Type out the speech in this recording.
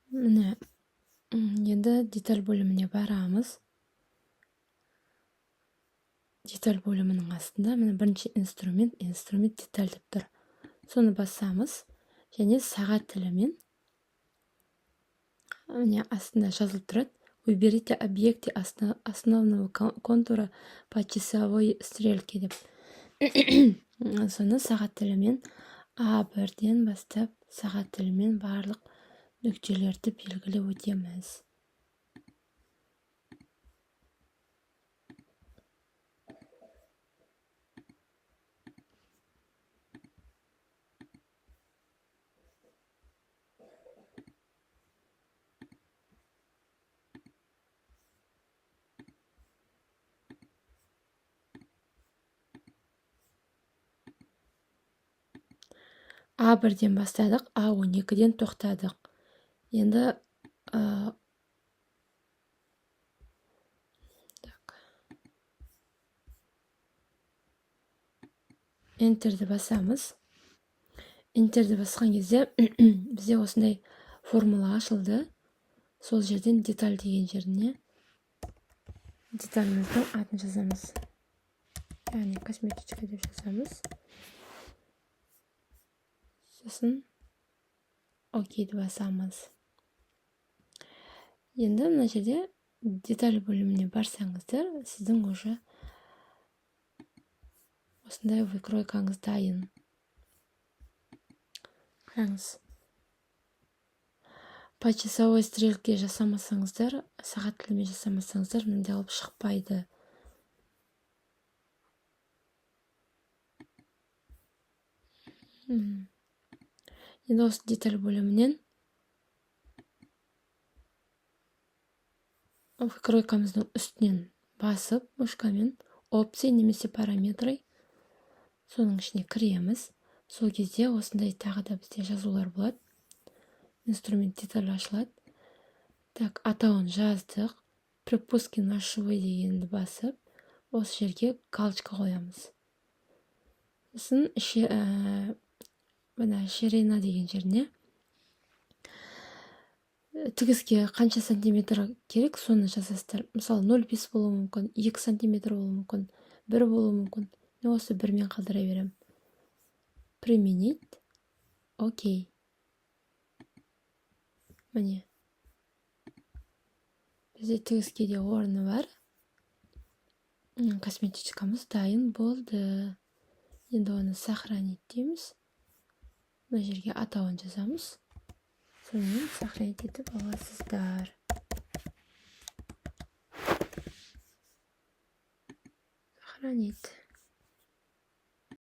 Міне, енді деталь бөліміне барамыз. Деталь бөлімінің астында міне бірінші инструмент деталь деп тұр. Соны басамыз және сағат тілімен міне астында жазылып тұрады. Выберите объекты основного контура по часовой стрелке деп. Соны сағат тілімен А1-ден бастап сағат тілімен барлық нүктелерді белгілеп өтеміз. А1-ден бастадық, А12-ден тоқтадық. Енді Enterді басамыз. Enterді басқан кезде бізде осындай формула ашылды. Сол жерден деталь деген жеріне деталіміздің атын жазамыз. Яғни косметичка деп жазамыз. Сосын окейді басамыз. Енді мына жерде деталь бөліміне барсаңыздар, сіздің уже осындай выкройкаңыз дайын. Қараңыз. По часовой стрелке жасамасаңыздар, сағат тілімен жасамасаңыздар, мындай алып шықпайды. Енді осы деталь бөлімінен выкройкамыздың үстінен басып, мышкамен опция немесе параметры соның ішіне кіреміз. Сол кезде осындай тағы да бізде жазулар болады. Инструмент деталь ашылады. Так, атауын жаздық. Припуски на швы дегенді басып, осы жерге галочка қоямыз. Сосын ширина деген жеріне тігіске қанша сантиметр керек, соны жазасыздар. Мысалы 0,5 болуы мүмкін, 2 сантиметр болуы мүмкін, 1 болуы мүмкін. Мен осы 1-мен қалдыра берем. Применить. Окей. Міне. Бізде тігіске де орны бар. Косметичкамыз дайын болды. Енді оны сохранить дейміз. Мына жерге атауын жазамыз. Сонымен сохранить етіп аласыздар. Сохранить.